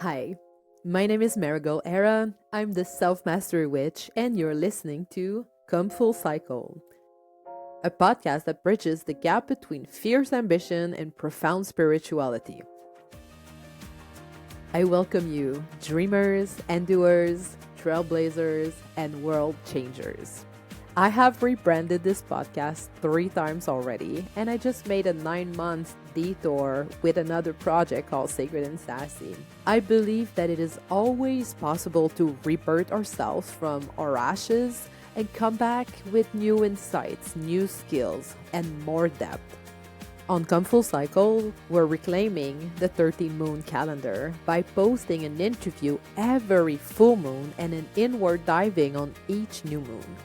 Hi, my name is Marigold Era. I'm the Self Mastery Witch, and you're listening to Come Full Cycle, a podcast that bridges the gap between fierce ambition and profound spirituality. I welcome you, dreamers, endoers, trailblazers, and world changers. I have rebranded this podcast 3 times already, and I just made a 9 month detour with another project called Sacred and Sassy. I believe that it is always possible to rebirth ourselves from our ashes and come back with new insights, new skills, and more depth. On Come Full Cycle, we're reclaiming the 13 moon calendar by posting an interview every full moon and an inward diving on each new moon.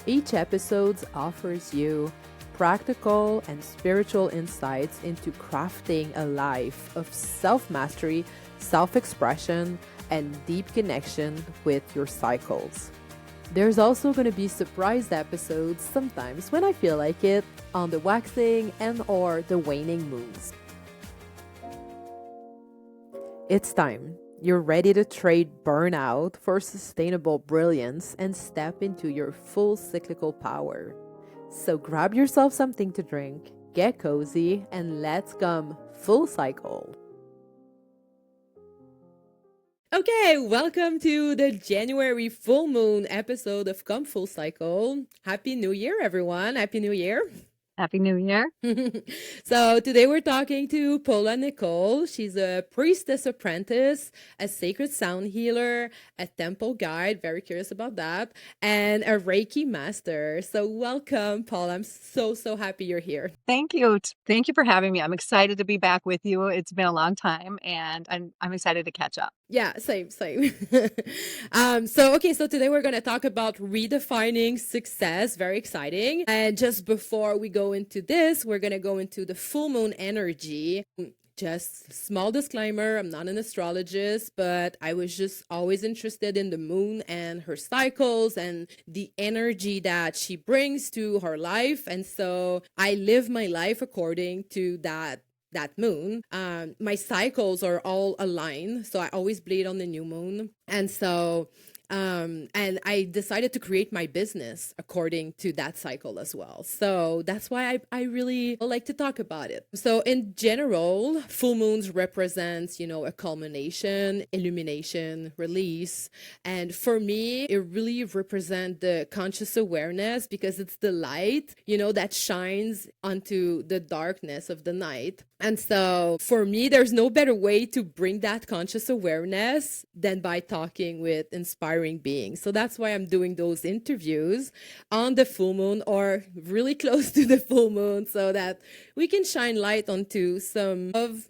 Each episode offers you practical and spiritual insights into crafting a life of self-mastery, self-expression, and deep connection with your cycles. There's also going to be surprise episodes sometimes when I feel like it on the waxing and or the waning moons. It's time. You're ready to trade burnout for sustainable brilliance and step into your full cyclical power. So grab yourself something to drink, get cozy, and let's come full cycle. Okay, welcome to the January full moon episode of Come Full Cycle. Happy New Year, everyone. Happy New Year. Happy New Year. So today we're talking to Paula Nicole. She's a Priestess Apprentice, a sacred sound healer, a temple guide, very curious about that, and a Reiki Master. So welcome, Paula. I'm so happy you're here. Thank you. Thank you for having me. I'm excited to be back with you. It's been a long time and I'm excited to catch up. Yeah, same. So today we're going to talk about redefining success. Very exciting. And just before we go into this, we're going to go into the full moon energy. Just small disclaimer, I'm not an astrologist, but I was just always interested in the moon and her cycles and the energy that she brings to her life. And so I live my life according to that moon. My cycles are all aligned, so I always bleed on the new moon. And so and I decided to create my business according to that cycle as well. So that's why I really like to talk about it. So in general, full moons represents, a culmination, illumination, release. And for me, it really represents the conscious awareness because it's the light, that shines onto the darkness of the night. And so for me, there's no better way to bring that conscious awareness than by talking with inspiring beings. So that's why I'm doing those interviews on the full moon or really close to the full moon so that we can shine light onto some of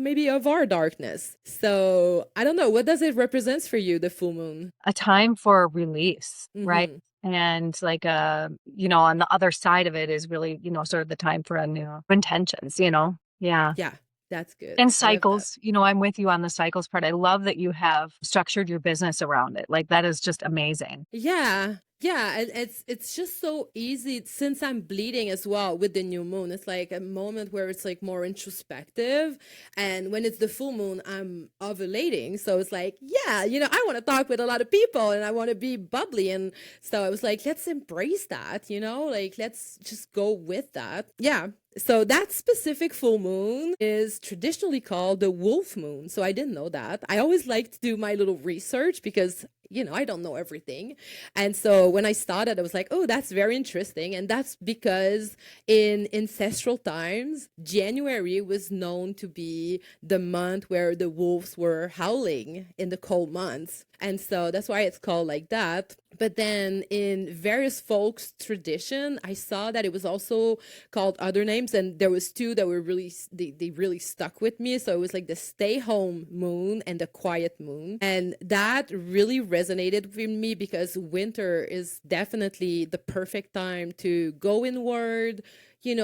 our darkness. So I don't know, what does it represent for you, the full moon? A time for release, right? And on the other side of it is really, sort of the time for a new intentions, Yeah. Yeah, that's good. And cycles, I'm with you on the cycles part. I love that you have structured your business around it. Like that is just amazing. Yeah. And it's just so easy since I'm bleeding as well with the new moon. It's like a moment where it's like more introspective. And when it's the full moon, I'm ovulating. So it's like, I want to talk with a lot of people and I want to be bubbly. And so I was like, let's embrace that, like let's just go with that. Yeah. So that specific full moon is traditionally called the wolf moon. So I didn't know that. I always like to do my little research because I don't know everything. And so when I started, I was like, oh, that's very interesting. And that's because in ancestral times, January was known to be the month where the wolves were howling in the cold months. And so that's why it's called like that. But then in various folks' tradition, I saw that it was also called other names. And there was two that were really, they really stuck with me. So it was like the stay home moon and the quiet moon. And that really resonated with me because winter is definitely the perfect time to go inward,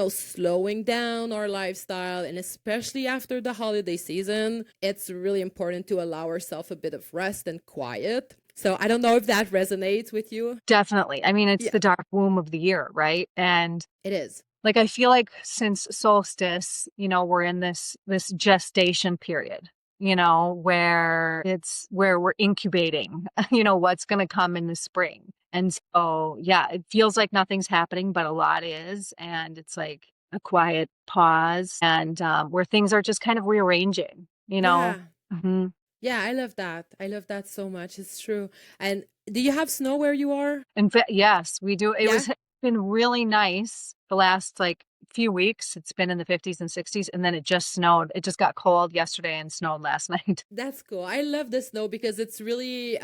slowing down our lifestyle. And especially after the holiday season, it's really important to allow ourselves a bit of rest and quiet. So I don't know if that resonates with you. Definitely. I mean, it's the dark womb of the year, right? And it is. Like, I feel like since solstice, we're in this gestation period. where we're incubating, what's going to come in the spring. And so, yeah, it feels like nothing's happening, but a lot is. And it's like a quiet pause and where things are just kind of rearranging. Yeah. Mhm. Yeah, I love that. I love that so much. It's true. And do you have snow where you are? In fact, yes, we do. Yeah. It's been really nice the last like few weeks. It's been in the 50s and 60s, and then it just snowed. It just got cold yesterday and snowed last night. That's cool. I love the snow because it's really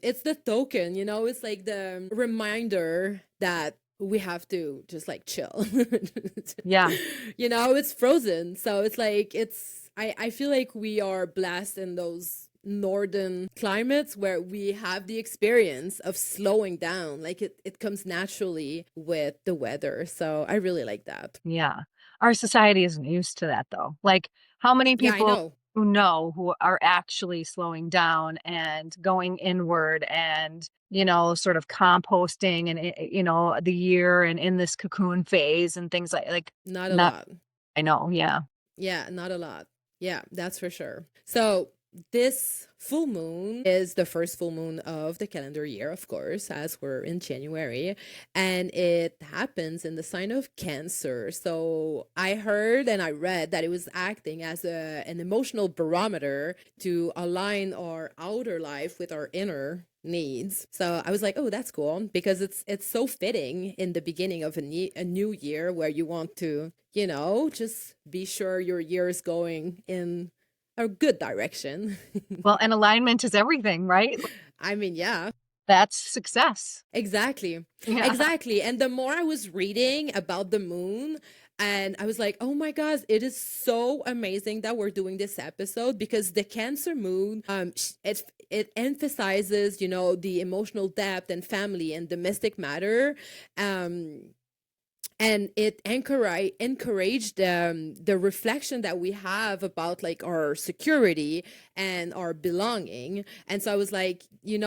it's the token, it's like the reminder that we have to just like chill. Yeah. It's frozen. So it's like I feel like we are blessed in those northern climates where we have the experience of slowing down. Like it comes naturally with the weather. So I really like that. Yeah. Our society isn't used to that though. Like how many Yeah, I people know. who are actually slowing down and going inward and, sort of composting and, the year and in this cocoon phase and things like Not a not, lot. I know. Yeah. Yeah, not a lot. Yeah, that's for sure. So, this full moon is the first full moon of the calendar year, of course, as we're in January, and it happens in the sign of Cancer. So, I heard and I read that it was acting as an emotional barometer to align our outer life with our inner needs. So I was like, oh, that's cool because it's so fitting in the beginning of a new year where you want to, just be sure your year is going in a good direction. Well, and alignment is everything, right? I mean, yeah. That's success. Exactly. Yeah. Exactly. And the more I was reading about the moon, and I was like, oh my gosh, it is so amazing that we're doing this episode because the Cancer moon, it emphasizes, the emotional depth and family and domestic matter. And it encouraged the reflection that we have about like our security and our belonging. And so I was like,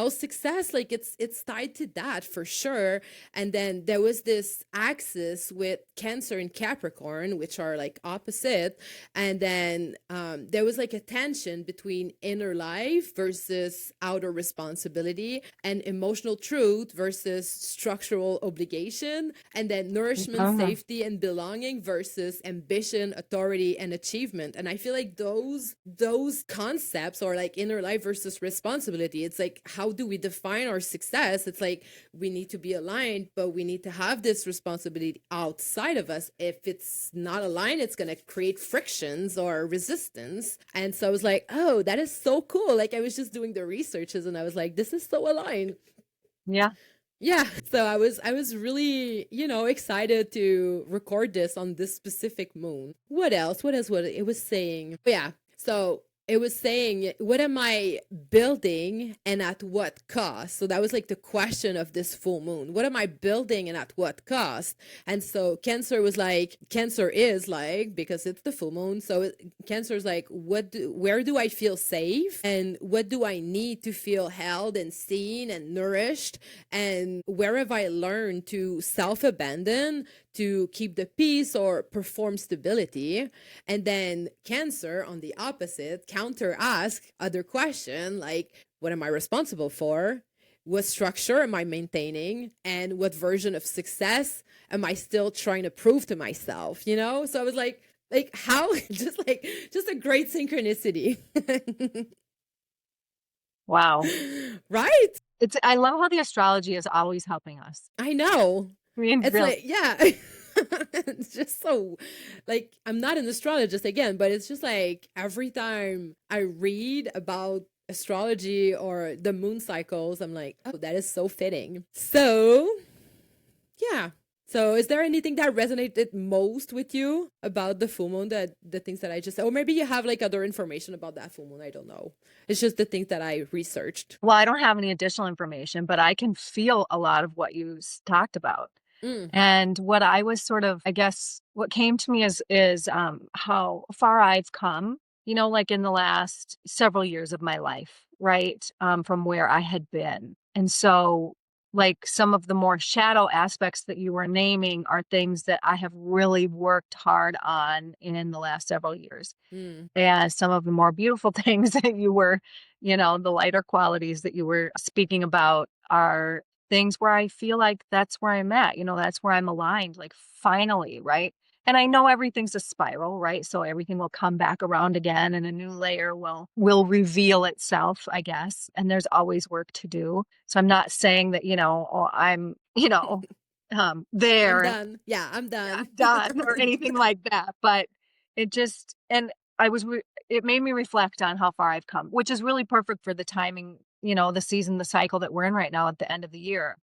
success, like it's tied to that for sure. And then there was this axis with Cancer and Capricorn, which are like opposite. And then there was like a tension between inner life versus outer responsibility, and emotional truth versus structural obligation, and then nourishment, safety, and belonging versus ambition, authority, and achievement. And I feel like those concepts are like inner life versus responsibility. It's like, how do we define our success? It's like we need to be aligned, but we need to have this responsibility outside of us. If it's not aligned, it's going to create frictions or resistance. And so I was like, oh, that is so cool. Like I was just doing the researches and I was like, this is so aligned. Yeah. Yeah, so I was really, excited to record this on this specific moon. What else? What it was saying? Oh, yeah. So it was saying, what am I building and at what cost? So that was like the question of this full moon. What am I building and at what cost? And so Cancer is like, because it's the full moon. So Cancer is like, where do I feel safe? And what do I need to feel held and seen and nourished? And where have I learned to self-abandon to keep the peace or perform stability? And then Cancer, on the opposite, counter ask other question like, what am I responsible for? What structure am I maintaining? And what version of success am I still trying to prove to myself? So I was like how just a great synchronicity. Wow. Right? I love how the astrology is always helping us. I know. I mean, It's really. like, yeah. It's just so like, I'm not an astrologist again, but it's just like every time I read about astrology or the moon cycles, I'm like, oh, that is so fitting. So yeah. So is there anything that resonated most with you about the full moon, that the things that I just said? Or maybe you have like other information about that full moon, I don't know. It's just the things that I researched. Well, I don't have any additional information, but I can feel a lot of what you talked about. And what I was sort of, I guess, what came to me is how far I've come, like in the last several years of my life, right? From where I had been. And so like some of the more shadow aspects that you were naming are things that I have really worked hard on in the last several years. Mm. And some of the more beautiful things that you were, the lighter qualities that you were speaking about are things where I feel like that's where I'm at, that's where I'm aligned, like finally, right? And I know everything's a spiral, right? So everything will come back around again and a new layer will reveal itself, I guess. And there's always work to do. So I'm not saying that, oh, I'm, I'm there and done. Yeah, I'm done. done or anything like that. But it just, and I was, it made me reflect on how far I've come, which is really perfect for the timing, the season, the cycle that we're in right now at the end of the year.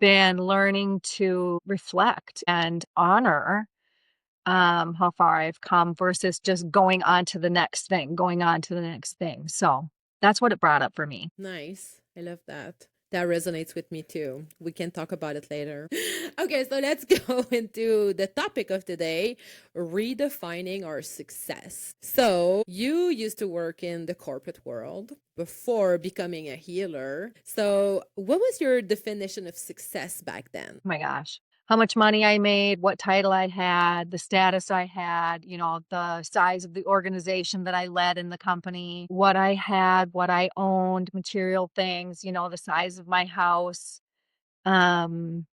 Been learning to reflect and honor how far I've come versus just going on to the next thing, going on to the next thing. So that's what it brought up for me. Nice. I love that. That resonates with me too. We can talk about it later. Okay, so let's go into the topic of today, redefining our success. So, you used to work in the corporate world before becoming a healer. So, what was your definition of success back then? Oh my gosh. How much money I made, what title I had, the status I had, the size of the organization that I led in the company, what I had, what I owned, material things, the size of my house. Um,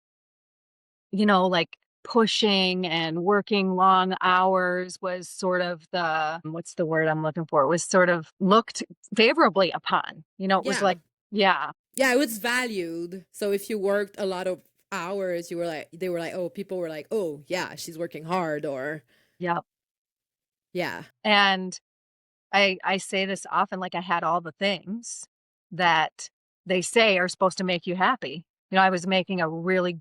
like pushing and working long hours was sort of what's the word I'm looking for? It was sort of looked favorably upon. It was Yeah. like, yeah, Yeah, it was valued. So if you worked a lot of hours, they were like, oh, people were like, oh, yeah, she's working hard, or yeah. yeah. And I say this often, like I had all the things that they say are supposed to make you happy. I was making a really,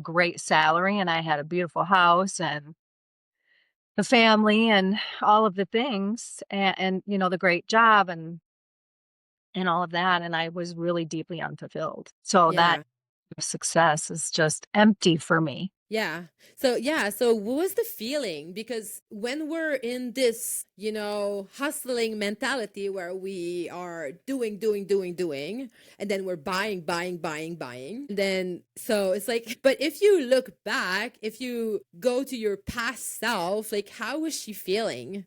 great salary and I had a beautiful house and the family and all of the things and the great job and all of that. And I was really deeply unfulfilled. So that Yeah. success is just empty for me. Yeah. So, yeah. So, what was the feeling? Because when we're in this, hustling mentality where we are doing, and then we're buying, then so it's like, but if you look back, if you go to your past self, like, how was she feeling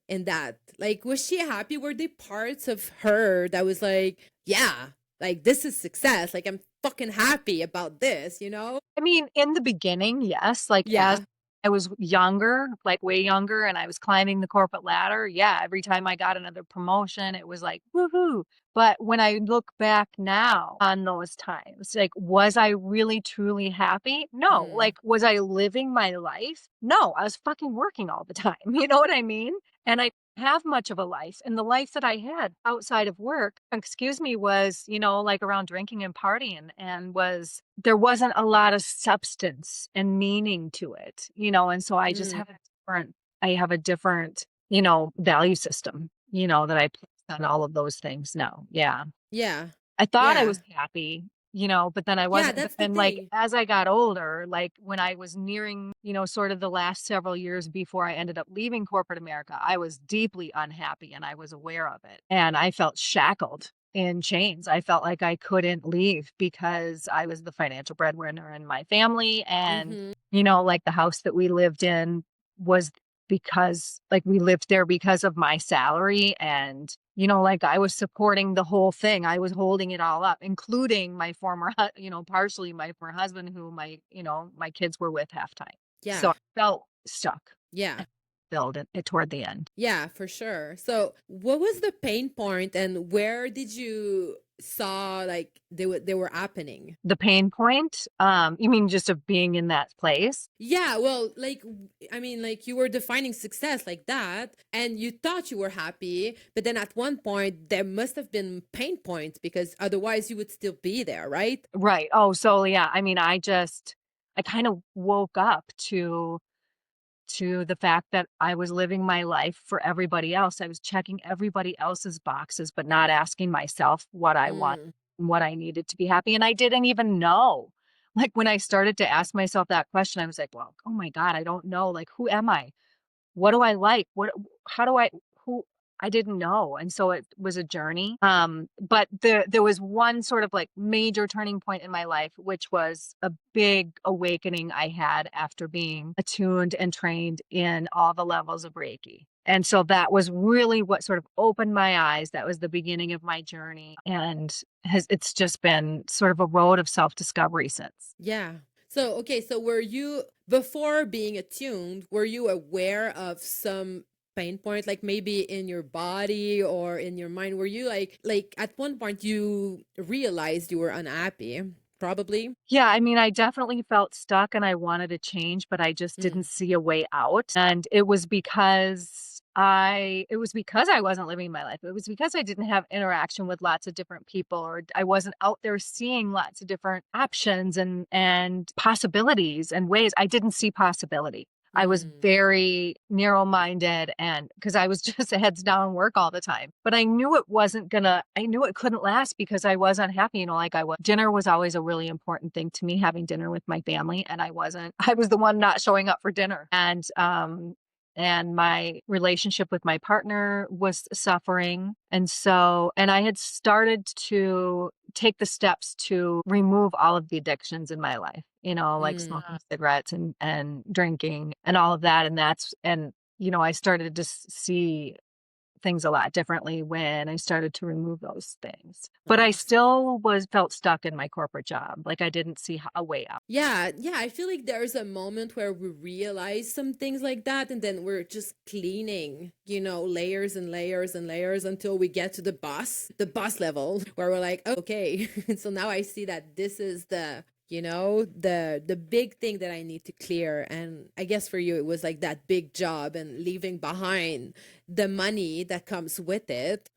in that? Like, was she happy? Were there parts of her that was like, yeah, like, this is success. Like, I'm fucking happy about this? I mean, in the beginning, yes, like as Yeah. I was younger, like way younger, and I was climbing the corporate ladder, yeah, every time I got another promotion, it was like, woohoo. But when I look back now on those times, like, was I really truly happy? No. Mm. Like, was I living my life? No, I was fucking working all the time. You know what I mean? And I didn't have much of a life. And the life that I had outside of work, excuse me, was, like around drinking and partying and there wasn't a lot of substance and meaning to it, and so I just Mm. have a different, value system, that I place on all of those things now. Yeah. Yeah. I thought I Yeah. was happy, but then I Yeah, wasn't. But that's the then, like, thing. as I got older, like when I was nearing, sort of the last several years before I ended up leaving corporate America, I was deeply unhappy and I was aware of it. And I felt shackled in chains. I felt like I couldn't leave because I was the financial breadwinner in my family. And, Mhm. like the house that we lived in was because like we lived there because of my salary and like I was supporting the whole thing. I was holding it all up, including my former partially my former husband who my kids were with half time. So Yeah. I felt stuck Yeah. and filled it toward the end. Yeah, for sure. So, what was the pain point and where did you saw like they were happening? The pain point, you mean just of being in that place? Yeah, well, like I mean, like you were defining success like that and you thought you were happy, but then at one point there must have been pain points because otherwise you would still be there, right? Right. Oh, so yeah, I mean, I kind of woke up to the fact that I was living my life for everybody else. I was checking everybody else's boxes, but not asking myself what I want, Mm. what I needed to be happy. And I didn't even know. Like when I started to ask myself that question, I was like, well, oh my God, I don't know. Like, who am I? What do I like? How do I, who? I didn't know. And so it was a journey. But there was one sort of like major turning point in my life, which was a big awakening I had after being attuned and trained in all the levels of Reiki. And so that was really what sort of opened my eyes. That was the beginning of my journey. And it's just been sort of a road of self-discovery since. Yeah. So, okay, so were you, before being attuned, were you aware of some pain point, like maybe in your body or in your mind? Were you like at one point you realized you were unhappy? Probably. Yeah, I mean, I definitely felt stuck and I wanted to change, but I just Mm. didn't see a way out. And it was because I wasn't living my life. It was because I didn't have interaction with lots of different people, or I wasn't out there seeing lots of different options and possibilities and ways. I didn't see possibility. I was Mm. very narrow-minded, and because I was just a heads down work all the time. But I knew I knew it couldn't last because I was unhappy, like I was. Dinner was always a really important thing to me, having dinner with my family, and I wasn't. I was the one not showing up for dinner. And my relationship with my partner was suffering. And I had started to take the steps to remove all of the addictions in my life, like Mm. smoking cigarettes and drinking and all of that. And I started to see things a lot differently when I started to remove those things. But I Nice. still felt stuck in my corporate job. Like I didn't see a way out. Yeah, yeah, I feel like there's a moment where we realize some things like that, and then we're just cleaning, layers and layers and layers until we get to the boss level, where we're like, oh, okay, so now I see that this is the big thing that I need to clear. And I guess for you, it was like that big job and leaving behind the money that comes with it,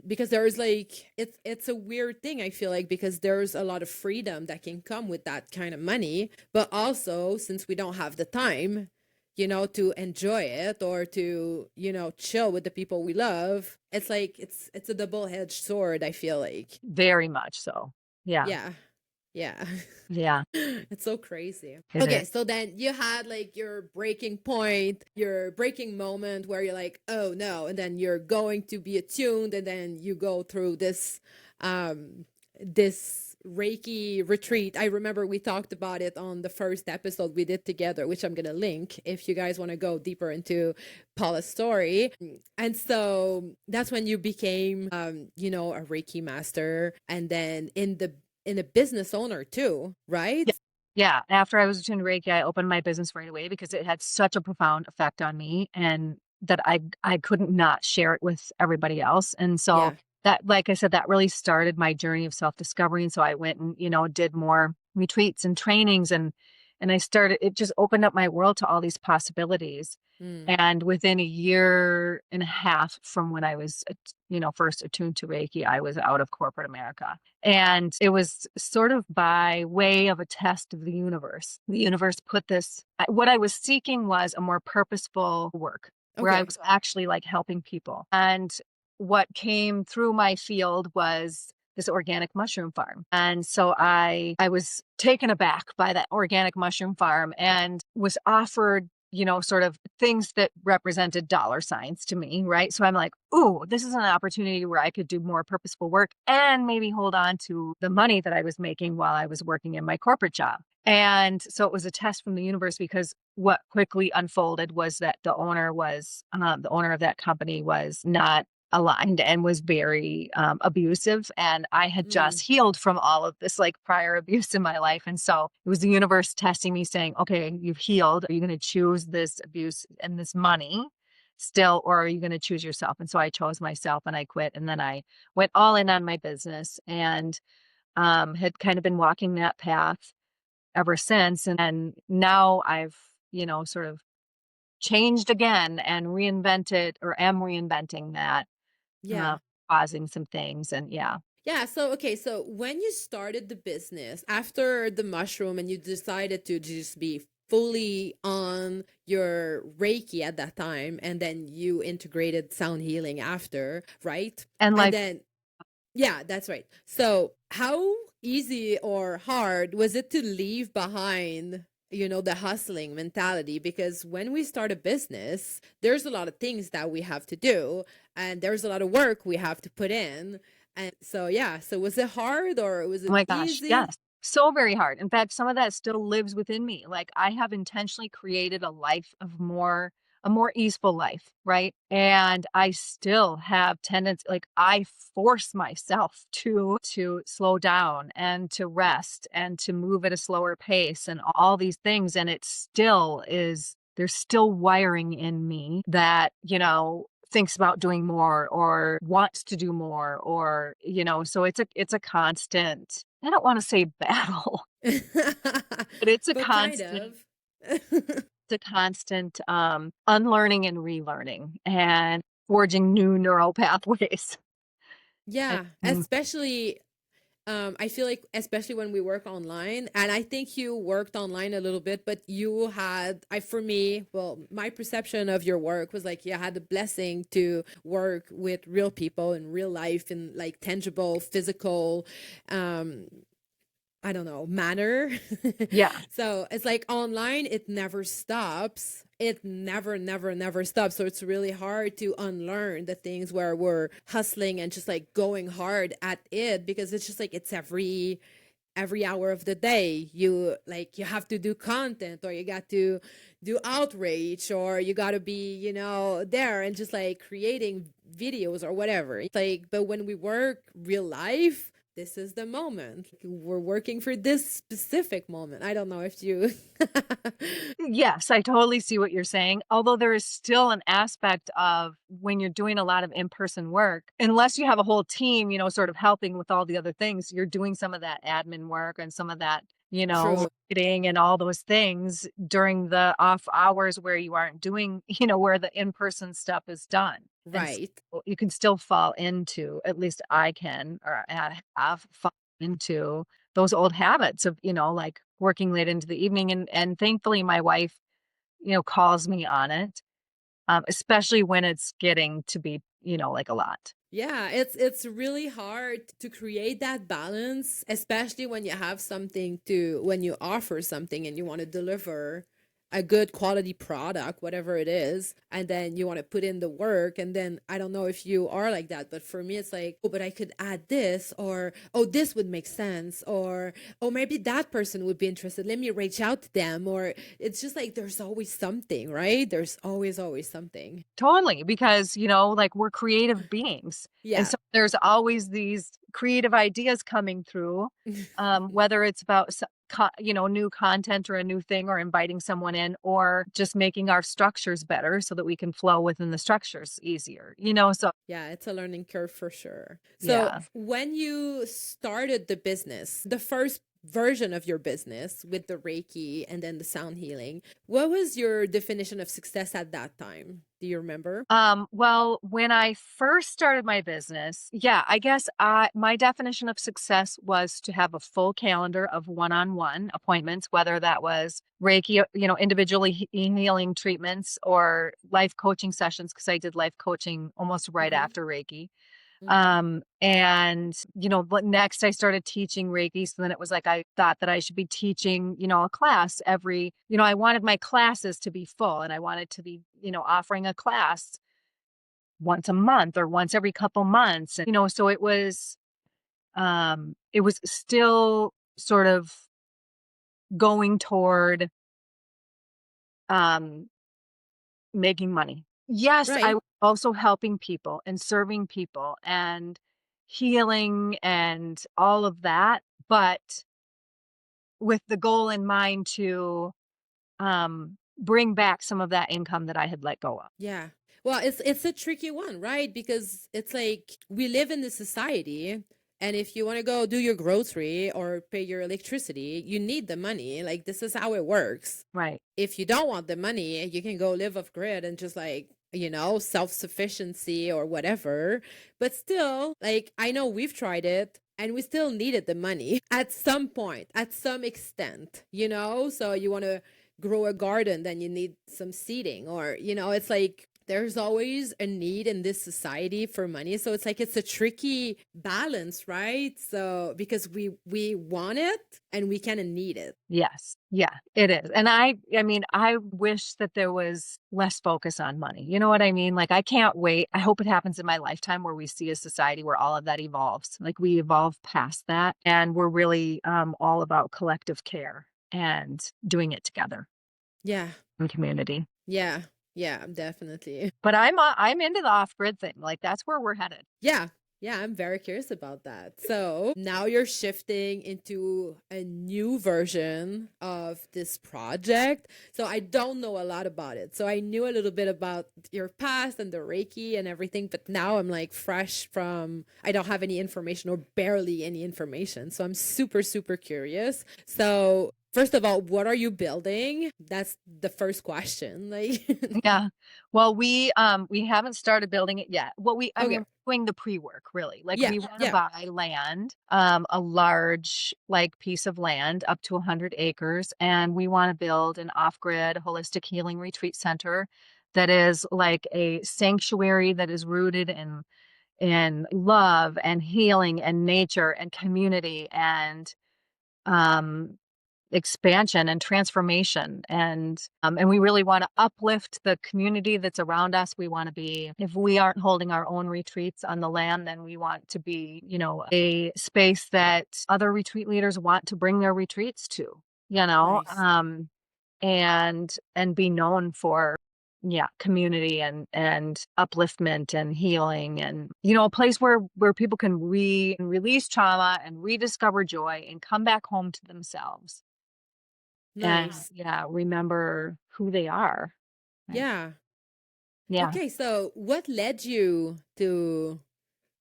because there's like it's a weird thing, I feel like, because there's a lot of freedom that can come with that kind of money, but also since we don't have the time to enjoy it or to chill with the people we love, it's like it's a double-edged sword, I feel like. Very much so. Yeah. Yeah. Yeah. Yeah. It's so crazy. It Okay, is. so then you had like your breaking point, your breaking moment where you're like, oh no, and then you're going to be attuned, and then you go through this Reiki retreat. I remember we talked about it on the first episode we did together, which I'm gonna link if you guys want to go deeper into Paula's story. And so that's when you became a Reiki master, and then in a business owner too, right? Yeah. Yeah. After I was attuned to Reiki, I opened my business right away because it had such a profound effect on me and that I couldn't not share it with everybody else. And so Yeah. that, like I said, that really started my journey of self-discovery. And so I went and, did more retreats and trainings and it just opened up my world to all these possibilities. Mm. And within a year and a half from when I was, first attuned to Reiki, I was out of corporate America. And it was sort of by way of a test of the universe. The universe put what I was seeking was a more purposeful work where I Okay. was actually like helping people. And what came through my field was this organic mushroom farm. And so I was taken aback by that organic mushroom farm and was offered sort of things that represented dollar signs to me, right? So I'm like, ooh, this is an opportunity where I could do more purposeful work and maybe hold on to the money that I was making while I was working in my corporate job. And so it was a test from the universe because what quickly unfolded was that the owner of that company was not aligned and was very abusive. And I had Mm. just healed from all of this like prior abuse in my life. And so it was the universe testing me saying, okay, you've healed. Are you going to choose this abuse and this money still, or are you going to choose yourself? And so I chose myself and I quit. And then I went all in on my business and had kind of been walking that path ever since. And now I've, sort of changed again and reinvented or am reinventing that Yeah. pausing some things and yeah. Yeah. So, okay. So, when you started the business after the mushroom and you decided to just be fully on your Reiki at that time, and then you integrated sound healing after, right? And And like, then, yeah, that's right. So, how easy or hard was it to leave behind the hustling mentality, because when we start a business, there's a lot of things that we have to do, and there's a lot of work we have to put in. And so, yeah. So, was it hard or was Oh it my gosh, easy? yes. So very hard. In fact, some of that still lives within me. Like I have intentionally created a more easeful life, right? And I still have tendency, like I force myself to slow down and to rest and to move at a slower pace and all these things. And it still is, there's still wiring in me that, thinks about doing more or wants to do more or, so it's a constant, I don't want to say battle, but But kind of. it's a constant unlearning and relearning and forging new neural pathways. And, Yeah, especially I feel like, especially when we work online, and I think you worked online a little bit, but you had, for me, well, my perception of your work was like you had the blessing to work with real people in real life in like tangible, physical, um, I don't know, manner. yeah, So it's like online, it never stops. It never, never, never stops. So it's really hard to unlearn the things where we're hustling and just like going hard at it, because it's just like it's every hour of the day. You have to do content, or you got to do outreach, or you got to be, there and just like creating videos or whatever. It's like, but when we work real life, this is the moment. We're working for this specific moment. I don't know if you. yes, I totally see what you're saying. Although there is still an aspect of when you're doing a lot of in-person work, unless you have a whole team, sort of helping with all the other things, you're doing some of that admin work and some of that, True. marketing and all those things during the off hours where you aren't doing, where the in-person stuff is done. And so Right. you can still fall into, at least I can, or have fallen into those old habits of, like working late into the evening. And thankfully my wife, calls me on it, especially when it's getting to be, like a lot. Yeah, it's really hard to create that balance, especially when you have something to when you offer something and you want to deliver a good quality product, whatever it is, and then you want to put in the work. And then I don't know if you are like that, but for me, it's like, oh, but I could add this, or oh, this would make sense, or oh, maybe that person would be interested. Let me reach out to them. Or it's just like there's always something, right? There's always something. Totally, because, like we're creative beings. And Yeah. so there's always these creative ideas coming through, whether it's about, new content or a new thing or inviting someone in or just making our structures better so that we can flow within the structures easier, so Yeah, it's a learning curve for sure. So, yeah. when you started the business, the first version of your business with the Reiki and then the sound healing, what was your definition of success at that time? Do you remember? Well, when I first started my business, yeah, I guess my definition of success was to have a full calendar of one-on-one appointments, whether that was Reiki, individually healing treatments or life coaching sessions, because I did life coaching almost right Mm-hmm. after Reiki. Mm-hmm. And, but next I started teaching Reiki. So then it was like, I thought that I should be teaching, a class I wanted my classes to be full and I wanted to be, offering a class once a month or once every couple months. And, so it was still sort of going toward, um, making money. Yes, I Right. was also helping people and serving people and healing and all of that, but with the goal in mind to bring back some of that income that I had let go of. Yeah. Well, it's a tricky one, right? Because it's like we live in this society, and if you want to go do your grocery or pay your electricity, you need the money. Like this is how it works. Right. If you don't want the money, you can go live off grid and just like, self-sufficiency or whatever. But still, like I know we've tried it and we still needed the money at some point, at some extent, So you want to grow a garden, then you need some seeding, or it's like there's always a need in this society for money. So it's like it's a tricky balance, right? So because we want it and we kind of need it. Yes. Yeah, it is. And I mean, I wish that there was less focus on money. You know what I mean? Like, I can't wait. I hope it happens in my lifetime where we see a society where all of that evolves. Like, we evolve past that and we're really all about collective care and doing it together Yeah. in community. Yeah. Yeah, definitely. But I'm into the off-grid thing. Like, that's where we're headed. Yeah. Yeah, I'm very curious about that. So now you're shifting into a new version of this project. So I don't know a lot about it. So I knew a little bit about your past and the Reiki and everything, but now I'm like fresh from, I don't have any information or barely any information. So I'm super, super curious. So first of all, what are you building? That's the first question. Like, Yeah. Well, we haven't started building it yet. Well, I okay. mean, we're doing the pre-work really. Like, Yeah. we want to Yeah. buy land, a large like piece of land up to 100 acres, and we want to build an off-grid holistic healing retreat center that is like a sanctuary that is rooted in love and healing and nature and community and um expansion and transformation, and we really want to uplift the community that's around us. We want to be, if we aren't holding our own retreats on the land, then we want to be, a space that other retreat leaders want to bring their retreats to, Nice. and be known for, yeah, community and upliftment and healing, and a place where people can release trauma and rediscover joy and come back home to themselves and, Nice. yeah, remember who they are. Right. Yeah. Yeah. Okay, so what led you to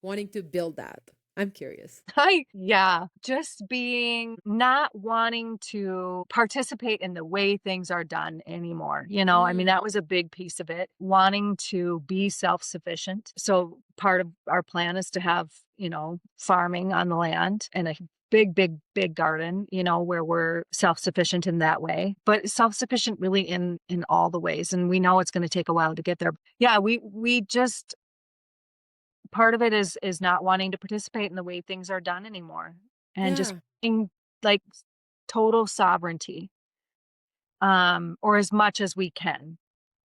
wanting to build that? I'm curious. Yeah, just being not wanting to participate in the way things are done anymore. I mean, Mm, that was a big piece of it, wanting to be self-sufficient. So part of our plan is to have, farming on the land and a big, big, big garden, where we're self-sufficient in that way, but self-sufficient really in all the ways. And we know it's going to take a while to get there. Yeah, we just, part of it is not wanting to participate in the way things are done anymore, and just yeah. being like total sovereignty, or as much as we can,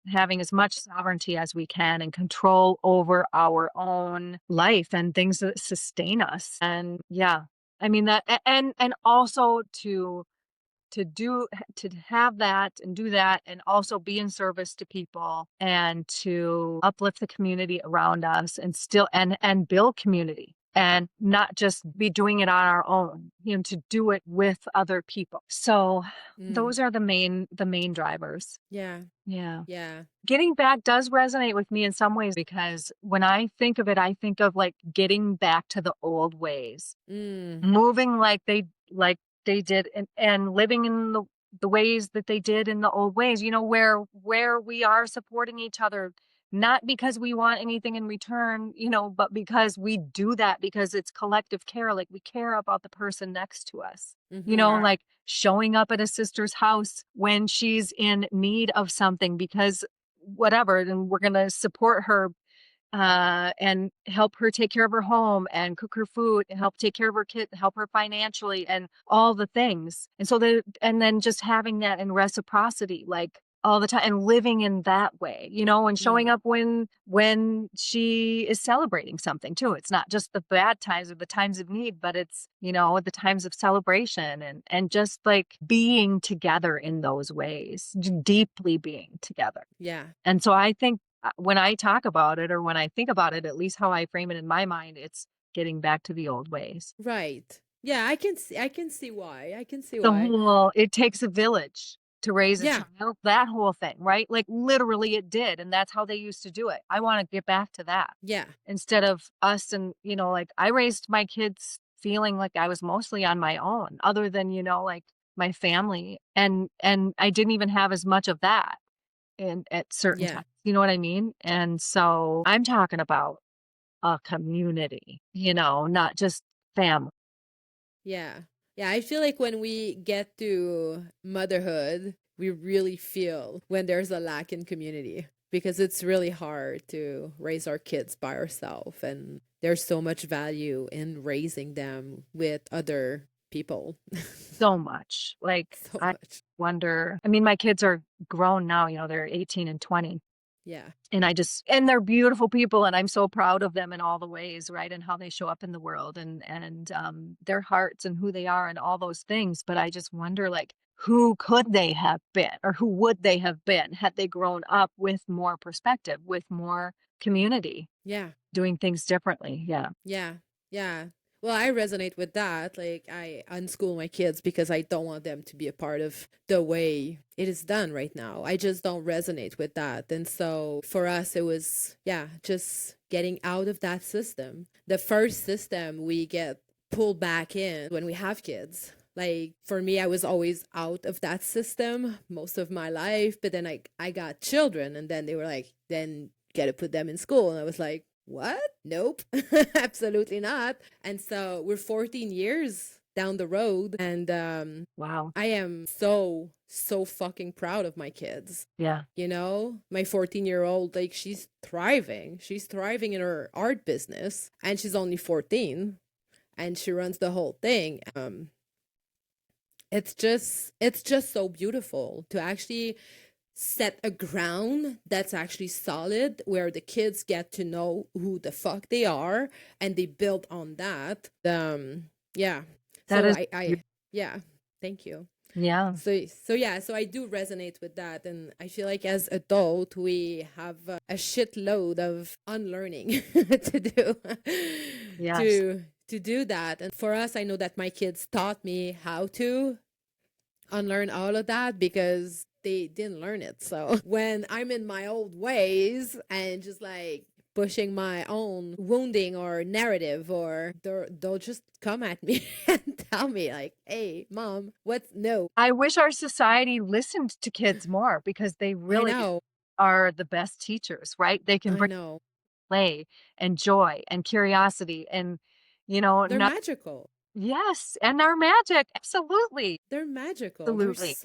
having as much sovereignty as we can and control over our own life and things that sustain us. And yeah, I mean that, and also to have that and do that and also be in service to people and to uplift the community around us and still and build community and not just be doing it on our own, to do it with other people. So Mm, those are the main drivers. yeah. Yeah. Yeah. Getting back does resonate with me in some ways because when I think of it, I think of like getting back to the old ways, Mm, moving like they did, and living in the ways that they did in the old ways, where we are supporting each other, not because we want anything in return, but because we do that because it's collective care. Like, we care about the person next to us, mm-hmm. like showing up at a sister's house when she's in need of something because whatever, then we're going to support her, and help her take care of her home and cook her food and help take care of her kid, help her financially and all the things. And then just having that in reciprocity, like all the time, and living in that way, and showing Mm, up when she is celebrating something too. It's not just the bad times or the times of need, but it's, the times of celebration and just like being together in those ways, deeply being together. yeah. And so I think, when I talk about it or when I think about it, at least how I frame it in my mind, it's getting back to the old ways. Right. Yeah, I can see why. I can see The why. whole, it takes a village to raise a Yeah. child, that whole thing, right? Like, literally it did. And that's how they used to do it. I want to get back to that Yeah. instead of us. And, like, I raised my kids feeling like I was mostly on my own, other than, like my family. And I didn't even have as much of that at certain Yeah. times. You know what I mean? And so I'm talking about a community, not just family. Yeah. Yeah, I feel like when we get to motherhood, we really feel when there's a lack in community. because it's really hard to raise our kids by ourselves. And there's so much value in raising them with other people. So much. Like, So I much. wonder, I mean, my kids are grown now, you know, they're 18 and 20. Yeah. And and they're beautiful people, and I'm so proud of them in all the ways, right? And how they show up in the world, and their hearts and who they are and all those things. But I just wonder, like, who could they have been, or who would they have been had they grown up with more perspective, with more community, Yeah. doing things differently? Yeah. Yeah. Yeah. Well, I resonate with that. Like, I unschool my kids because I don't want them to be a part of the way it is done right now. I just don't resonate with that. And so for us, it was, yeah, just getting out of that system. The first system we get pulled back in when we have kids. Like, for me, I was always out of that system most of my life. But then I got children, and then they were like, then got to put them in school. And I was like, what? Nope, absolutely not. And so we're 14 years down the road, and Wow. I am so fucking proud of my kids. Yeah. You know, my 14-year-old, like, she's thriving. She's thriving in her art business, and she's only 14, and she runs the whole thing. It's just so beautiful to actually set a ground that's actually solid, where the kids get to know who the fuck they are, and they build on that. Yeah. That So is, I yeah, thank you. yeah. So yeah, so I do resonate with that, and I feel like as adult we have a shitload of unlearning to do Yes. to do that. And for us, I know that my kids taught me how to unlearn all of that because they didn't learn it. So when I'm in my old ways and just like pushing my own wounding or narrative, or they'll just come at me and tell me like, hey mom, what's no. I wish our society listened to kids more, because they I really know. are the best teachers, right? They can I bring know. play and joy and curiosity and, They're not, magical. yes, and our magic. Absolutely. They're magical. Absolutely.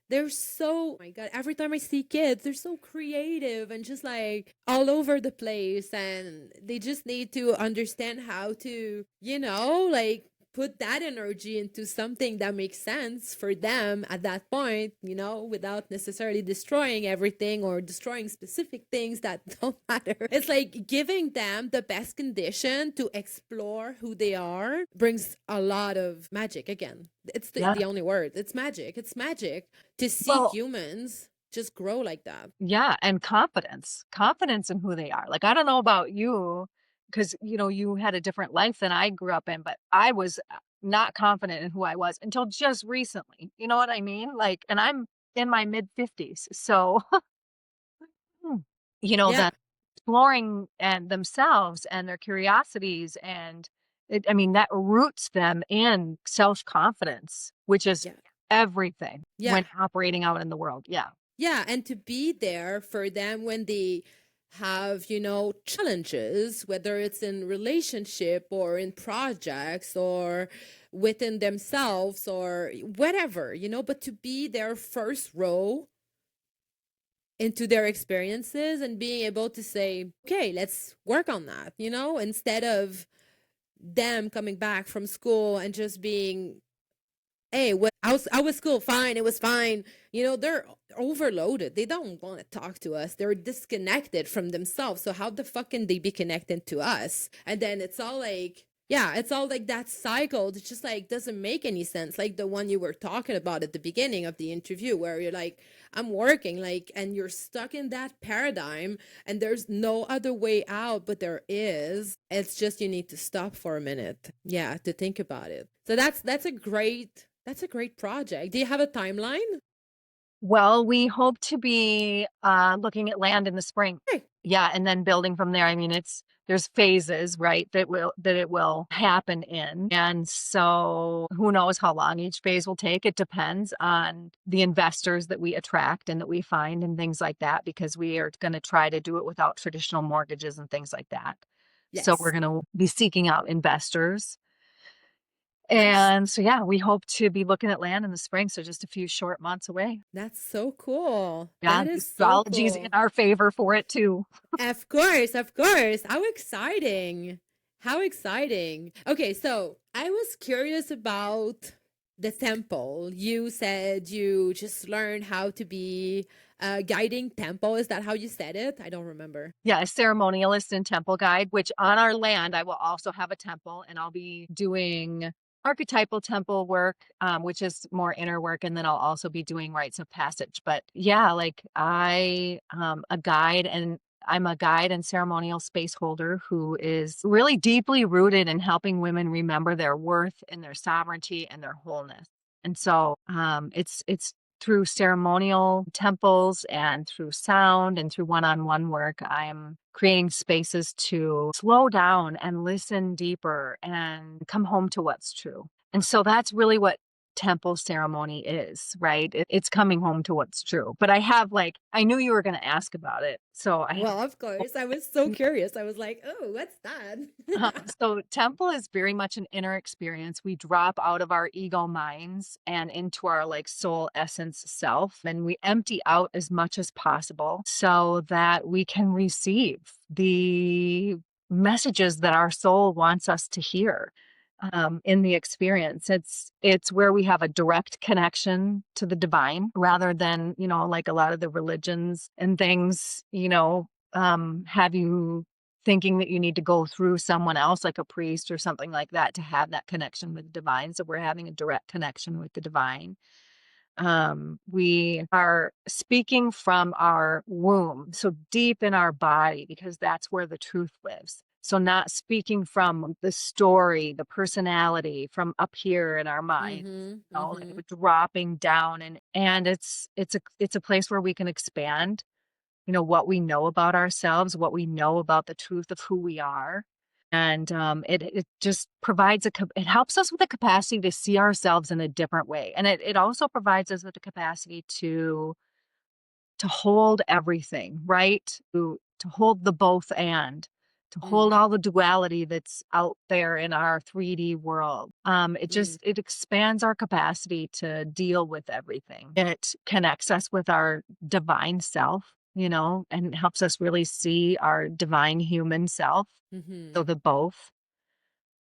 They're so, oh my God, every time I see kids, they're so creative and just like all over the place. And they just need to understand how to, like put that energy into something that makes sense for them at that point, without necessarily destroying everything or destroying specific things that don't matter. It's like giving them the best condition to explore who they are brings a lot of magic again. It's Yeah. the only word. It's magic. It's magic to see Well, humans just grow like that. yeah, and confidence in who they are. Like, I don't know about you, because, you had a different life than I grew up in, but I was not confident in who I was until just recently. You know what I mean? Like, and I'm in my mid 50s. So, Hmm. Yeah. that exploring and themselves and their curiosities, and I mean, that roots them in self-confidence, which is Yeah. everything Yeah. when operating out in the world. Yeah. Yeah, and to be there for them when they have, challenges, whether it's in relationship or in projects or within themselves or whatever, but to be their first row into their experiences and being able to say, okay, let's work on that, instead of them coming back from school and just being, hey, I was cool, fine, it was fine. They're overloaded. They don't want to talk to us. They're disconnected from themselves. So how the fuck can they be connected to us? And then it's all like, yeah, it's all like that cycle. It's just like doesn't make any sense. Like the one you were talking about at the beginning of the interview, where you're like, I'm working, like, and you're stuck in that paradigm, and there's no other way out, but there is. It's just you need to stop for a minute, yeah, to think about it. So that's a great project. Do you have a timeline? Well, we hope to be looking at land in the spring. Okay. Yeah, and then building from there. I mean, there's phases, right, that it will happen in. And so who knows how long each phase will take. It depends on the investors that we attract and that we find and things like that, because we are going to try to do it without traditional mortgages and things like that. So we're Yes. going to be seeking out investors. And so, yeah, we hope to be looking at land in the spring. So just a few short months away. That's so cool. Yeah, That the is so astrology is in cool. our favor for it too. Of course, of course. How exciting. How exciting. Okay, so I was curious about the temple. You said you just learned how to be a guiding temple. Is that how you said it? I don't remember. Yeah, a ceremonialist and temple guide, which on our land, I will also have a temple and I'll be doing archetypal temple work, which is more inner work. And then I'll also be doing rites of passage. But yeah, like I'm a guide and ceremonial space holder who is really deeply rooted in helping women remember their worth and their sovereignty and their wholeness. And so it's through ceremonial temples and through sound and through one-on-one work, I'm creating spaces to slow down and listen deeper and come home to what's true. And so that's really what temple ceremony is, right? It's coming home to what's true. But I knew you were going to ask about it. So I have Well, of course. I was so curious. I was like, oh, what's that? So temple is very much an inner experience. We drop out of our ego minds and into our like soul essence self, and we empty out as much as possible so that we can receive the messages that our soul wants us to hear. In the experience, it's where we have a direct connection to the divine rather than, like a lot of the religions and things, have you thinking that you need to go through someone else, like a priest or something like that, to have that connection with the divine. So we're having a direct connection with the divine. We are speaking from our womb, so deep in our body, because that's where the truth lives. So not speaking from the story, the personality from up here in our mind, Mm-hmm. Mm-hmm. like dropping down, and it's a place where we can expand, what we know about ourselves, what we know about the truth of who we are. And it just provides it helps us with the capacity to see ourselves in a different way. And it also provides us with the capacity to hold everything, right? To hold the both and to hold Mm. all the duality that's out there in our 3D world. Mm. It expands our capacity to deal with everything. It connects us with our divine self, and helps us really see our divine human self. Mm-hmm. So the both.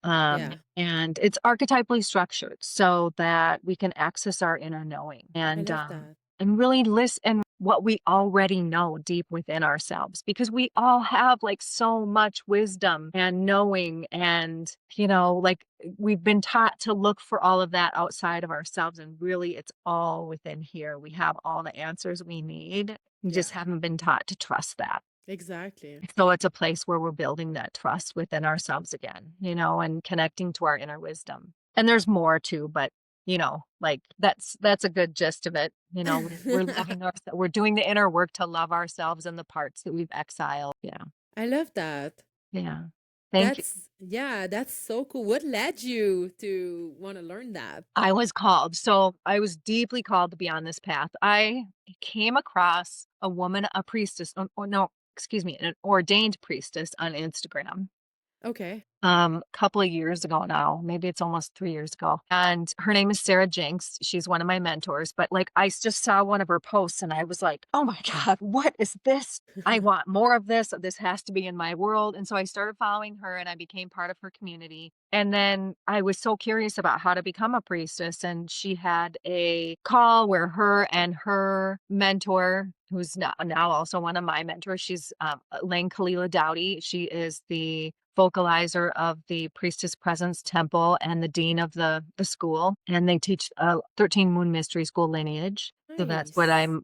Yeah, And it's archetypally structured so that we can access our inner knowing I love that. and really listen what we already know deep within ourselves, because we all have like so much wisdom and knowing, and like we've been taught to look for all of that outside of ourselves, and really it's all within here. We have all the answers we need. We Yeah, just haven't been taught to trust that. exactly. So it's a place where we're building that trust within ourselves again, and connecting to our inner wisdom. And there's more too, but like that's a good gist of it. We're loving we're doing the inner work to love ourselves and the parts that we've exiled. Yeah. I love that. Yeah. Thank you. Yeah, that's so cool. What led you to want to learn that? I was called. So I was deeply called to be on this path. I came across a woman, a priestess, or no, excuse me, an ordained priestess on Instagram. Okay. Couple of years ago now, maybe it's almost 3 years ago. And her name is Sarah Jinks. She's one of my mentors, but like I just saw one of her posts and I was like, oh my God, what is this? I want more of this. This has to be in my world. And so I started following her and I became part of her community. And then I was so curious about how to become a priestess. And she had a call where her and her mentor, who's now also one of my mentors, she's Elaine Kalila Dowdy. She is the vocalizer of the Priestess Presence Temple and the dean of the school. And they teach 13 Moon Mystery School lineage. So Nice.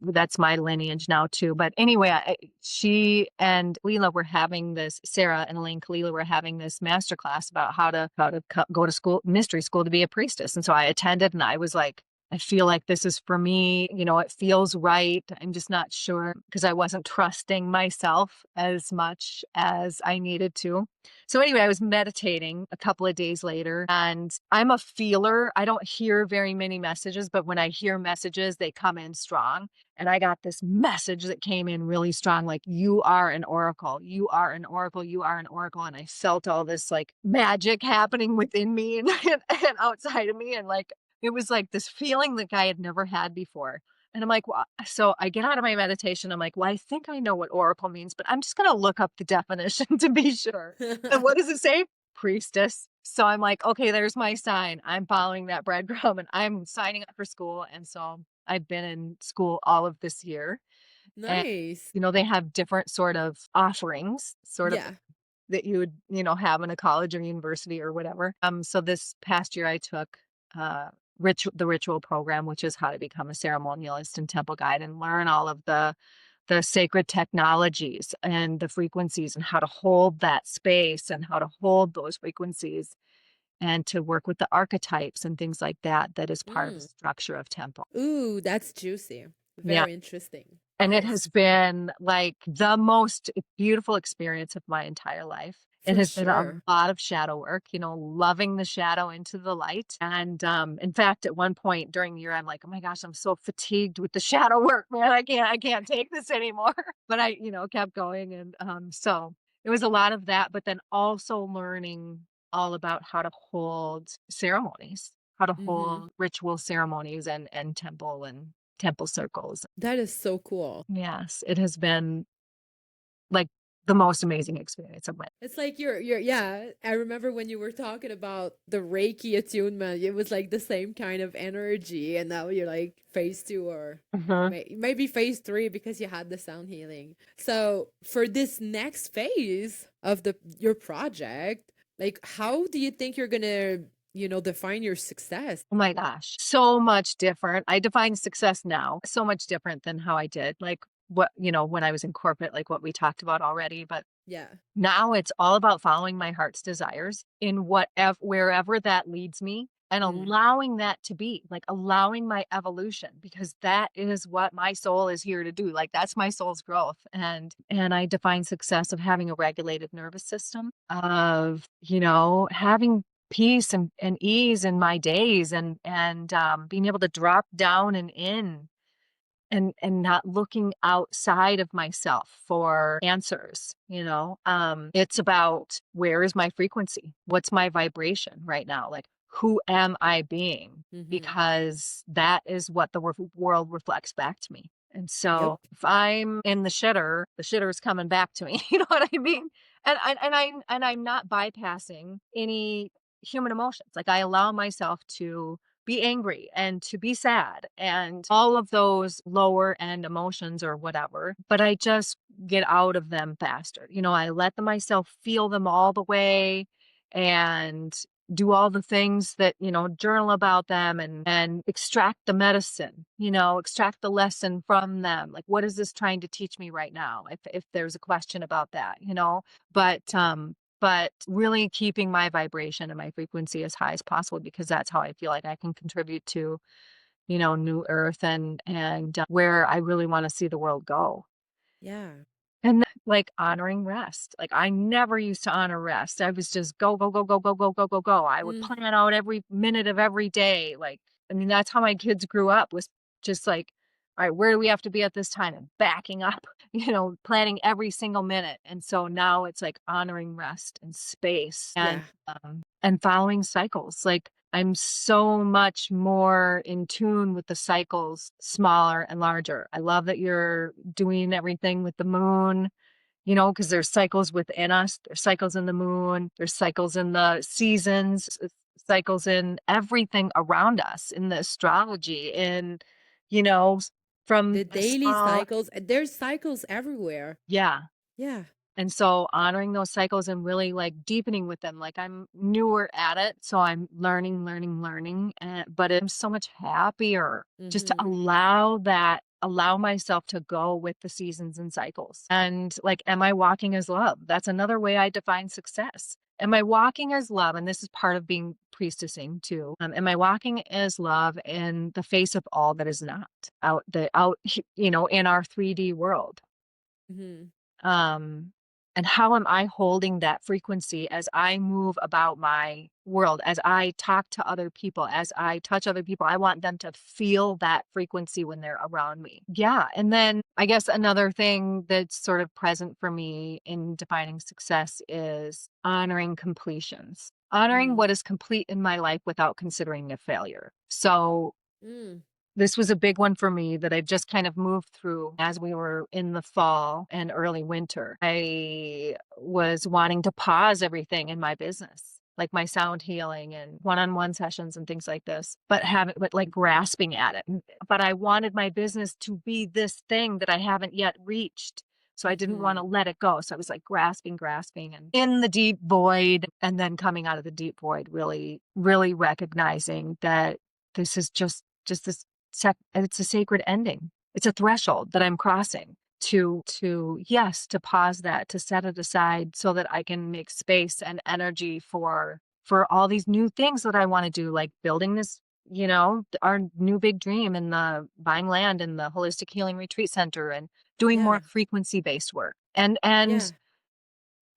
that's my lineage now too. But anyway, she and Leela were having this, Sarah and Elaine Kalila were having this masterclass about how to go to school, mystery school, to be a priestess. And so I attended and I was like, I feel like this is for me, it feels right. I'm just not sure because I wasn't trusting myself as much as I needed to. So anyway, I was meditating a couple of days later and I'm a feeler. I don't hear very many messages, but when I hear messages, they come in strong. And I got this message that came in really strong, like, you are an oracle, you are an oracle, you are an oracle. And I felt all this like magic happening within me and outside of me. And like, it was like this feeling that I had never had before. And I'm like, well, so I get out of my meditation. I'm like, well, I think I know what oracle means, but I'm just going to look up the definition to be sure. And what does it say? Priestess. So I'm like, okay, there's my sign. I'm following that breadcrumb and I'm signing up for school. And so I've been in school all of this year. And, Nice. they have different sort of offerings, sort of Yeah. that you would, have in a college or university or whatever. So this past year I took the ritual program, which is how to become a ceremonialist and temple guide and learn all of the sacred technologies and the frequencies and how to hold that space and how to hold those frequencies and to work with the archetypes and things like that, that is part of the Mm. structure of temple. Ooh, that's juicy. Yeah. Very interesting. And it has Nice. been like the most beautiful experience of my entire life. It For has been a sure. lot of shadow work, loving the shadow into the light. And in fact, at one point during the year, I'm like, oh my gosh, I'm so fatigued with the shadow work, man. I can't take this anymore. But I, kept going. And so it was a lot of that, but then also learning all about how to hold ceremonies, how to Mm-hmm. hold ritual ceremonies and temple circles. That is so cool. Yes, it has been, like, the most amazing experience of my. It's like yeah, I remember when you were talking about the Reiki attunement, it was like the same kind of energy, and now you're like phase 2 or Mhm. maybe phase 3 because you had the sound healing. So for this next phase of the your project, like how do you think you're gonna, define your success? Oh my gosh, so much different. I define success now, so much different than how I did, like, when I was in corporate, like what we talked about already, but Yeah. now it's all about following my heart's desires in wherever that leads me and Mm. allowing that to be, like allowing my evolution because that is what my soul is here to do. Like that's my soul's growth. And I define success of having a regulated nervous system, of, having peace and ease in my days and being able to drop down and in and not looking outside of myself for answers. It's about, where is my frequency, what's my vibration right now, like who am I being, Mm-hmm. because that is what the world reflects back to me. And Yep. so if I'm in the shitter is coming back to me. You know what I mean? And I'm not bypassing any human emotions. Like I allow myself to be angry and to be sad and all of those lower end emotions or whatever, but I just get out of them faster. I let myself feel them all the way and do all the things that, journal about them and extract the medicine, extract the lesson from them. Like, what is this trying to teach me right now? If there's a question about that, but really keeping my vibration and my frequency as high as possible because that's how I feel like I can contribute to, new earth and where I really want to see the world go. Yeah. And then, like, honoring rest. Like, I never used to honor rest. I was just go, go, go, go, go, go, go, go, go. I would Mm. plan out every minute of every day. Like, I mean, that's how my kids grew up, was just like, all right, where do we have to be at this time? And backing up, planning every single minute. And so now it's like honoring rest and space Yeah. and following cycles. Like, I'm so much more in tune with the cycles, smaller and larger. I love that you're doing everything with the moon, because there's cycles within us. There's cycles in the moon. There's cycles in the seasons, cycles in everything around us, in the astrology, in, you know, The from the daily small. cycles, there's cycles everywhere. Yeah. Yeah. And so honoring those cycles and really like deepening with them, like I'm newer at it. So I'm learning, learning, learning. But I'm so much happier just to Mm-hmm. allow myself to go with the seasons and cycles. And like, am I walking as love? That's another way I define success. am I walking as love? And this is part of being priestessing too. Am I walking as love in the face of all that is not out, in our 3D world? Mhm. Um, and how am I holding that frequency as I move about my world, as I talk to other people, as I touch other people? I want them to feel that frequency when they're around me. Yeah. And then I guess another thing that's sort of present for me in defining success is honoring completions, honoring Mm. what is complete in my life without considering a failure. So Mm. this was a big one for me that I've just kind of moved through as we were in the fall and early winter. I was wanting to pause everything in my business, like my sound healing and one-on-one sessions and things like this, but like grasping at it. But I wanted my business to be this thing that I haven't yet reached. So I didn't want to Mhm. let it go. So I was like grasping and in the deep void, and then coming out of the deep void, really, really recognizing that this is just this it's a sacred ending. It's a threshold that I'm crossing yes, to pause that, to set it aside so that I can make space and energy for all these new things that I want to do, like building this, our new big dream and the buying land and the holistic healing retreat center and doing more Yeah. frequency-based work Yeah.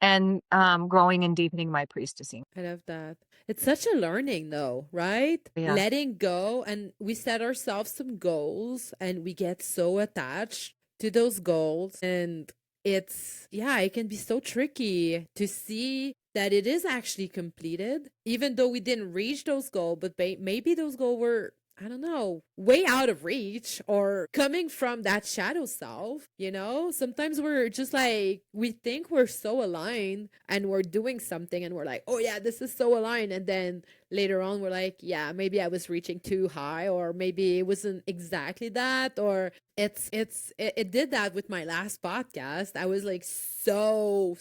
and growing and deepening my priestessing. I love that. It's such a learning though, right? Yeah. Letting go, and we set ourselves some goals and we get so attached to those goals, and yeah, it can be so tricky to see that it is actually completed even though we didn't reach those goals, but maybe those goals were, I don't know, way out of reach or coming from that shadow self, you know? Sometimes we're just like, we think we're so aligned and we're doing something and we're like, oh yeah, this is so aligned. And then later on, we're like, yeah, maybe I was reaching too high, or maybe it wasn't exactly that, or it did that with my last podcast. I was like so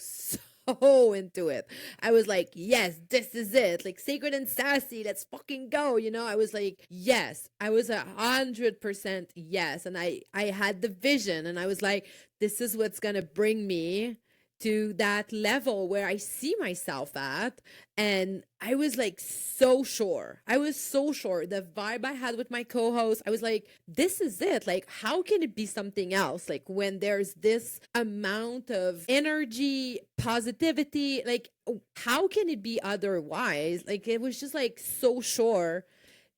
into it. I was like, yes, this is it. Like sacred and sassy, let's fucking go. You know, I was like, yes. I was 100% yes. And I had the vision and I was like, this is what's gonna bring me to that level where I see myself at. And I was like so sure. I was so sure. The vibe I had with my co host, I was like, this is it. Like, how can it be something else? Like, when there's this amount of energy, positivity, like, how can it be otherwise? Like, it was just like so sure,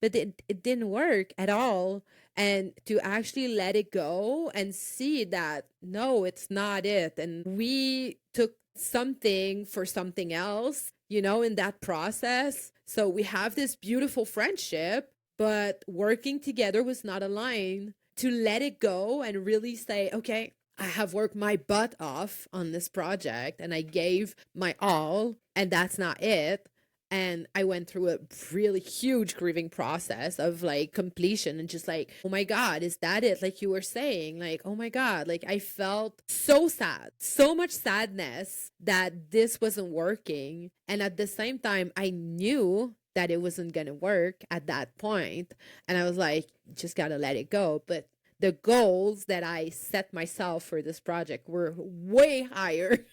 but it didn't work at all. And to actually let it go and see that no, it's not it, and we took something for something else, you know, in that process. So we have this beautiful friendship, but working together was not aligned. To let it go and really say, okay, I have worked my butt off on this project and I gave my all, and that's not it. And I went through a really huge grieving process of like completion and just like, oh my God, is that it? Like you were saying, like, oh my God, like I felt so sad, so much sadness that this wasn't working. And at the same time, I knew that it wasn't going to work at that point. And I was like, just got to let it go. But the goals that I set myself for this project were way higher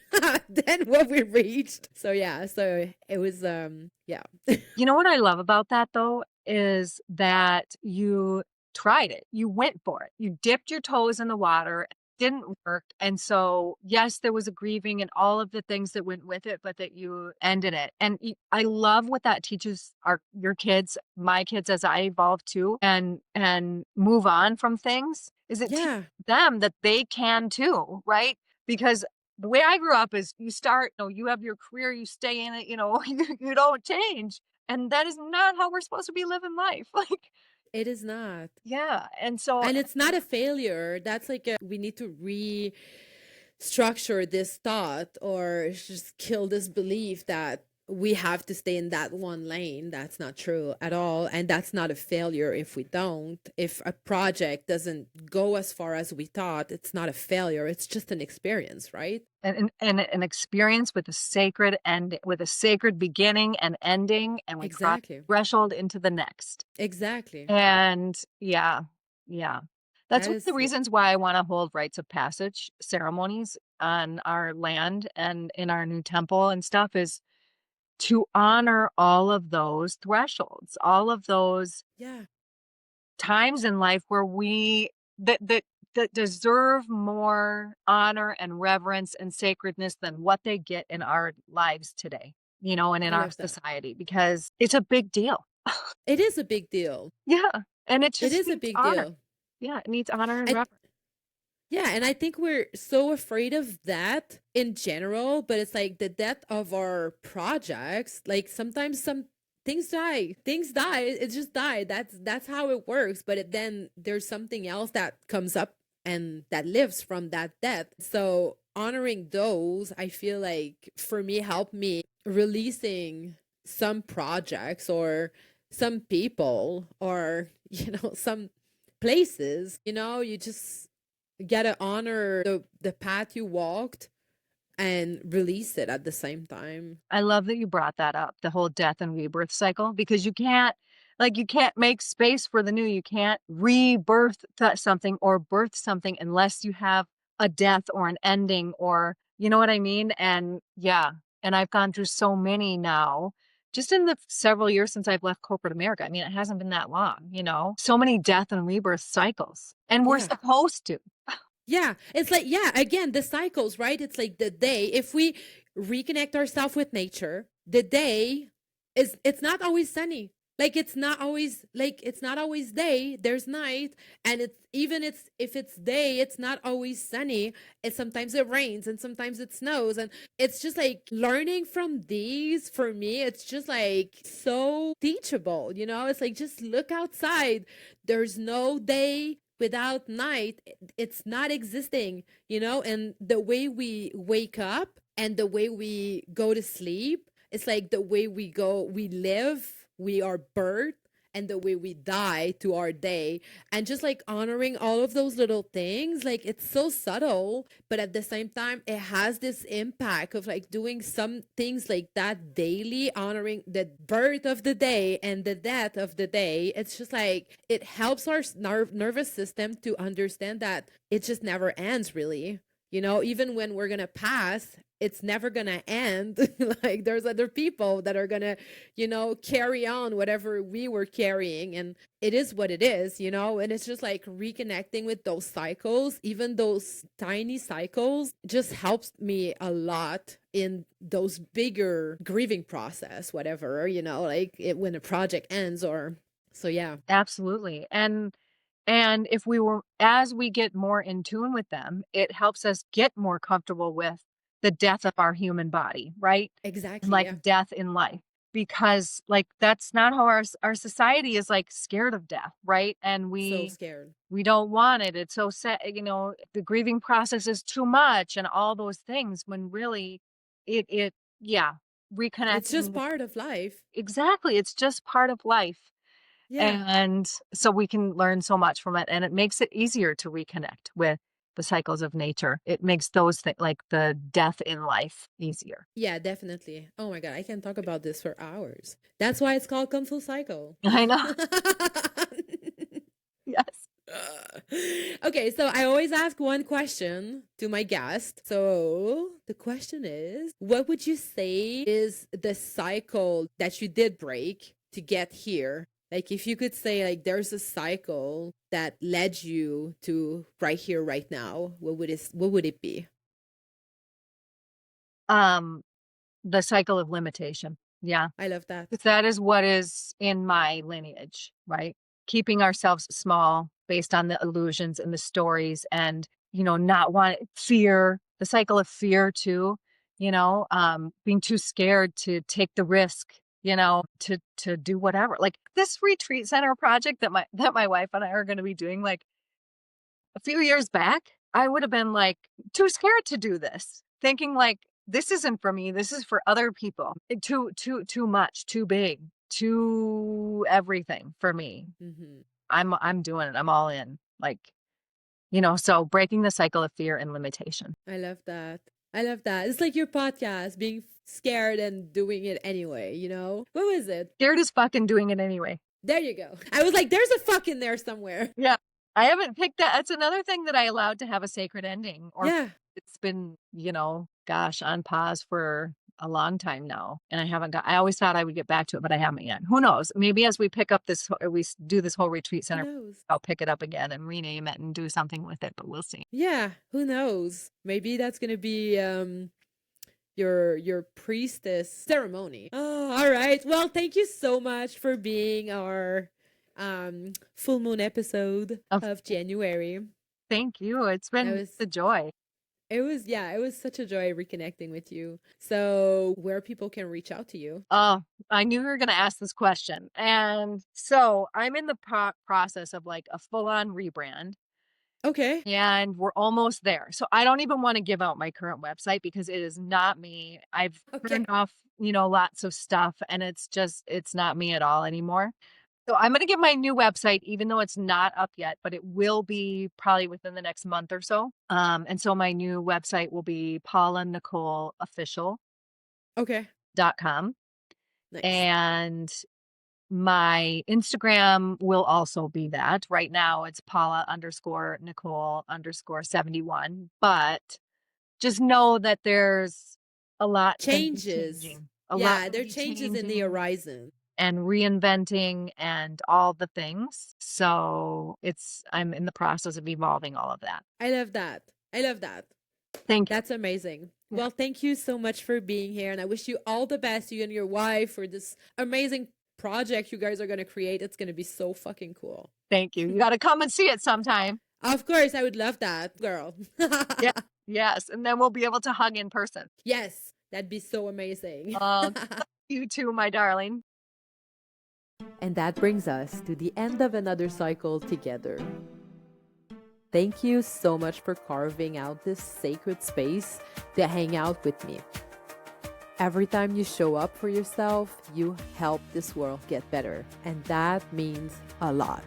than what we reached. So yeah, so it was yeah. You know what I love about that though is that you tried it. You went for it. You dipped your toes in the water. It didn't work. And so, yes, there was a grieving and all of the things that went with it, but that you ended it. And I love what that teaches your kids, my kids as I evolve too and move on from things is it teaches Yeah. them that they can too, right? Because the way I grew up is you start, you have your career, you stay in it, you don't change. And that is not how we're supposed to be living life. Like, It is not. yeah. And so, And it's not a failure. That's like we need to restructure this thought or just kill this belief that we have to stay in that one lane. That's not true at all. And that's not a failure if we don't. If a project doesn't go as far as we thought, it's not a failure. It's just an experience, right? and an experience with a sacred end, with a sacred beginning and ending, and we cross Exactly. threshold into the next. Exactly. And yeah, yeah. That's That one of the is, reasons why I want to hold rites of passage ceremonies on our land and in our new temple and stuff is to honor all of those thresholds, all of those Yeah. times in life where we that deserve more honor and reverence and sacredness than what they get in our lives today, and in I our love that. society, because it's a big deal. It is a big deal. Yeah, and it It just is a needs big honor. deal. Yeah, it needs honor and I reverence. Yeah, and I think we're so afraid of that in general, but it's like the death of our projects. Like sometimes some things die. Things die. It just died. That's how it works. But then there's something else that comes up and that lives from that death. So honoring those, I feel like for me helped me releasing some projects or some people or some places. You just gotta honor the path you walked and release it at the same time. I love that you brought that up, the whole death and rebirth cycle, because you can't make space for the new. You can't rebirth something or birth something unless you have a death or an ending, or you know what I mean? And yeah, and I've gone through so many now, just in the several years since I've left corporate America. I mean, it hasn't been that long, so many death and rebirth cycles, and we're Yeah. supposed to. Yeah. It's like, yeah, again, the cycles, right? It's like the day, if we reconnect ourselves with nature, the day it's not always sunny. Like it's not always day, there's night, and if it's day, it's not always sunny. Sometimes it rains and sometimes it snows, and it's just like learning from these. For me, it's just like so teachable. It's like just look outside. There's no day without night. It's not existing. And the way we wake up and the way we go to sleep, it's like the way we live, we are birthed, and the way we die to our day. And just like honoring all of those little things, like it's so subtle, but at the same time it has this impact of like doing some things like that daily, honoring the birth of the day and the death of the day. It's just like it helps our nervous system to understand that it just never ends, really. Even when we're gonna pass, it's never gonna end. Like there's other people that are gonna carry on whatever we were carrying, and it is what it is. And it's just like reconnecting with those cycles, even those tiny cycles, just helps me a lot in those bigger grieving process, whatever, like when a project ends. Or so, yeah. Absolutely. And if as we get more in tune with them, it helps us get more comfortable with the death of our human body, right? And Exactly. like Yeah. death in life, because like that's not how our society is, like, scared of death, right? And So we scared. we don't want it. It's so sad, the grieving process is too much and all those things, when really it yeah, It's just reconnecting with, part of life. exactly, it's just part of life. Yeah. And so we can learn so much from it, and it makes it easier to reconnect with the cycles of nature. It makes those things, like the death in life, easier. Yeah, definitely. Oh my God, I can talk about this for hours. That's why it's called Kung Fu Cycle. I know. Yes. Okay, so I always ask one question to my guest. So the question is, what would you say is the cycle that you did break to get here? Like, if you could say, like, there's a cycle that led you to right here, right now, what would it be? Um, the cycle of limitation. Yeah. I love that. 'Cause that is what is in my lineage, right? Keeping ourselves small based on the illusions and the stories, and, not want fear, the cycle of fear too, being too scared to take the risk, to do whatever. Like this retreat center project that my wife and I are going to be doing, like a few years back, I would have been like too scared to do this, thinking like this isn't for me, this is for other people. Too much, too big, too everything for me. Hmm. I'm doing it. I'm all in. Like, so breaking the cycle of fear and limitation. I love that. I love that. It's like your podcast, being scared and doing it anyway. What was it? Scared as fucking doing it anyway. There you go. I was like, there's a fuck in there somewhere. Yeah. I haven't picked that. That's another thing that I allowed to have a sacred ending, or Yeah. it's been, gosh, on pause for a long time now, and I always thought I would get back to it, but I haven't yet. Who knows? Maybe as we pick up do this whole retreat Who center, knows? I'll pick it up again and rename it and do something with it, but we'll see. Yeah, who knows? Maybe that's gonna be your priestess ceremony. Oh, all right. Well, thank you so much for being our full moon episode of January. Thank you. It's been a joy. It was such a joy reconnecting with you. So where people can reach out to you? Oh, I knew you were going to ask this question. And so I'm in the process of like a full-on rebrand. Okay. And we're almost there. So I don't even want to give out my current website because it is not me. I've turned off, lots of stuff, and it's not me at all anymore. So I'm going to give my new website, even though it's not up yet, but it will be probably within the next month or so. And so my new website will be Paula Nicole Official. Okay. .com. Nice. And my Instagram will also be that. Right now it's Paula_Nicole_71. But just know that there's a lot changes. There are changes in the horizon. And reinventing and all the things. So I'm in the process of evolving all of that. I love that. Thank you. That's amazing. Yeah. Well, thank you so much for being here. And I wish you all the best, you and your wife, for this amazing project you guys are going to create. It's going to be so fucking cool. Thank you. You got to come and see it sometime. Of course. I would love that, girl. Yeah. Yes. And then we'll be able to hug in person. Yes. That'd be so amazing. You too, my darling. And that brings us to the end of another cycle together. Thank you so much for carving out this sacred space to hang out with me. Every time you show up for yourself, you help this world get better, and that means a lot.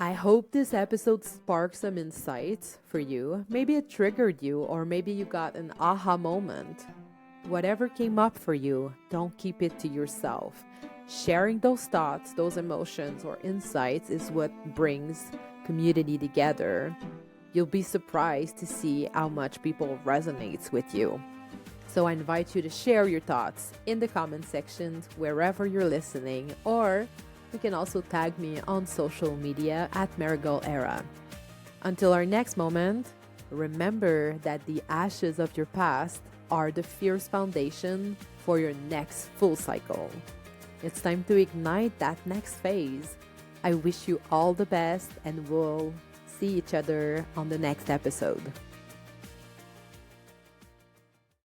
I hope this episode sparked some insights for you. Maybe it triggered you, or maybe you got an aha moment. Whatever came up for you, don't keep it to yourself. Sharing those thoughts, those emotions, or insights is what brings community together. You'll be surprised to see how much people resonates with you. So I invite you to share your thoughts in the comment sections wherever you're listening, or you can also tag me on social media at Marigold Era. Until our next moment, remember that the ashes of your past are the fierce foundation for your next full cycle. It's time to ignite that next phase. I wish you all the best, and we'll see each other on the next episode.